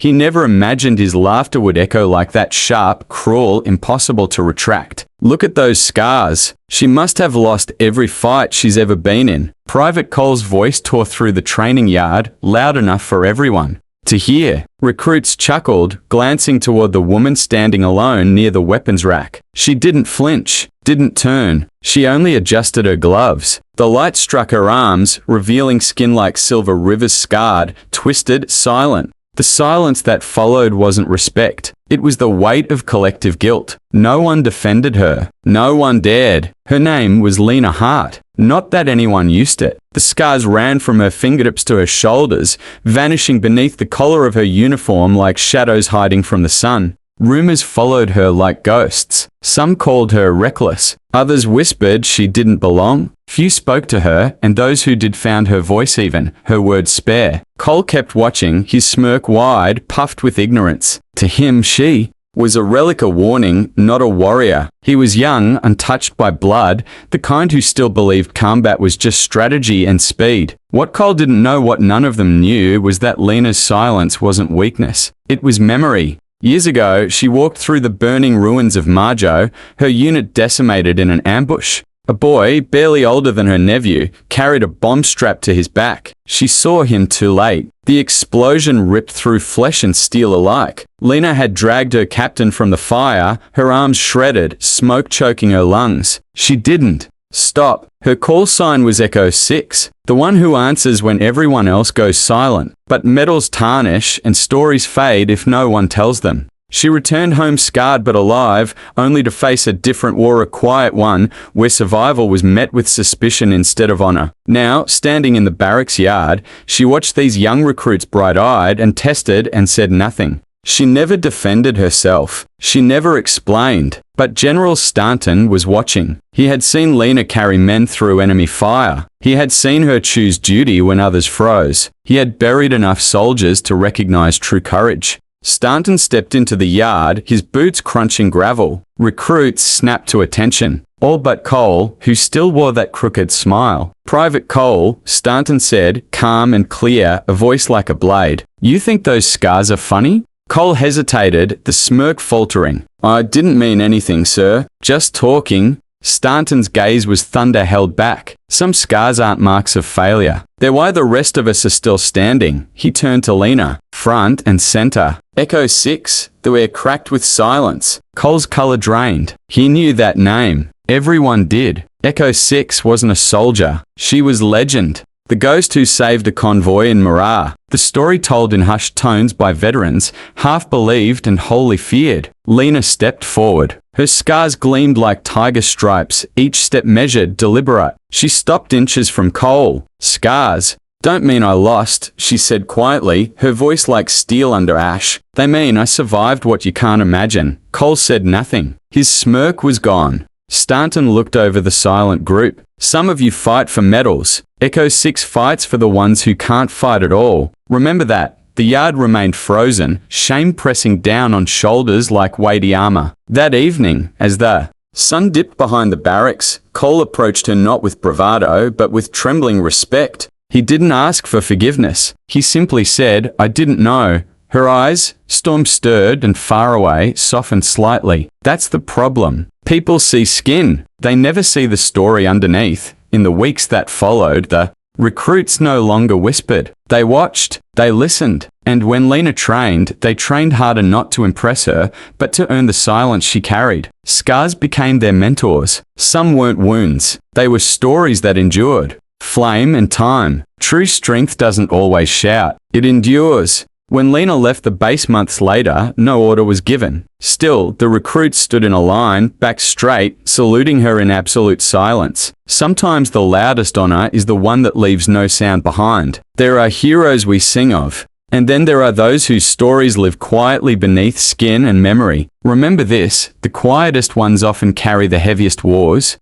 He never imagined his laughter would echo like that, sharp, cruel, impossible to retract. Look at those scars. She must have lost every fight she's ever been in. Private Cole's voice tore through the training yard, loud enough for everyone to hear. Recruits chuckled, glancing toward the woman standing alone near the weapons rack. She didn't flinch, didn't turn. She only adjusted her gloves. The light struck her arms, revealing skin like silver rivers, scarred, twisted, silent. The silence that followed wasn't respect. It was the weight of collective guilt. No one defended her. No one dared. Her name was Lena Hart. Not that anyone used it. The scars ran from her fingertips to her shoulders, vanishing beneath the collar of her uniform like shadows hiding from the sun. Rumors followed her like ghosts. Some called her reckless. Others whispered she didn't belong. Few spoke to her, and those who did found her voice even, her words spare. Cole kept watching, his smirk wide, puffed with ignorance. To him, she was a relic, a warning, not a warrior. He was young, untouched by blood, the kind who still believed combat was just strategy and speed. What Cole didn't know, what none of them knew, was that Lena's silence wasn't weakness. It was memory. Years ago, she walked through the burning ruins of Marjo, her unit decimated in an ambush. A boy, barely older than her nephew, carried a bomb strapped to his back. She saw him too late. The explosion ripped through flesh and steel alike. Lena had dragged her captain from the fire, her arms shredded, smoke choking her lungs. She didn't stop. Her call sign was Echo 6, the one who answers when everyone else goes silent. But medals tarnish and stories fade if no one tells them. She returned home scarred but alive, only to face a different war, a quiet one, where survival was met with suspicion instead of honor. Now, standing in the barracks yard, she watched these young recruits bright-eyed and tested and said nothing. She never defended herself. She never explained. But General Stanton was watching. He had seen Lena carry men through enemy fire. He had seen her choose duty when others froze. He had buried enough soldiers to recognize true courage. Stanton stepped into the yard, his boots crunching gravel. Recruits snapped to attention. All but Cole, who still wore that crooked smile. Private Cole, Stanton said, calm and clear, a voice like a blade. You think those scars are funny? Cole hesitated, the smirk faltering. I didn't mean anything, sir. Just talking. Stanton's gaze was thunder held back. Some scars aren't marks of failure. They're why the rest of us are still standing. He turned to Lena, front and center. Echo 6, the air cracked with silence. Cole's color drained. He knew that name. Everyone did. Echo 6 wasn't a soldier. She was legend. The ghost who saved a convoy in Marah. The story told in hushed tones by veterans, half believed and wholly feared. Lena stepped forward. Her scars gleamed like tiger stripes, each step measured, deliberate. She stopped inches from Cole. Scars don't mean I lost, she said quietly, her voice like steel under ash. They mean I survived what you can't imagine. Cole said nothing. His smirk was gone. Stanton looked over the silent group. Some of you fight for medals. Echo 6 fights for the ones who can't fight at all. Remember that. The yard remained frozen, shame pressing down on shoulders like weighty armor. That evening, as the sun dipped behind the barracks, Cole approached her not with bravado, but with trembling respect. He didn't ask for forgiveness. He simply said, I didn't know. Her eyes, storm-stirred and far away, softened slightly. That's the problem. People see skin. They never see the story underneath. In the weeks that followed, the recruits no longer whispered. They watched. They listened. And when Lena trained, they trained harder not to impress her, but to earn the silence she carried. Scars became their mentors. Some weren't wounds. They were stories that endured. Flame and time. True strength doesn't always shout. It endures. When Lena left the base months later, no order was given. Still, the recruits stood in a line, back straight, saluting her in absolute silence. Sometimes the loudest honor is the one that leaves no sound behind. There are heroes we sing of. And then there are those whose stories live quietly beneath skin and memory. Remember this, the quietest ones often carry the heaviest wars.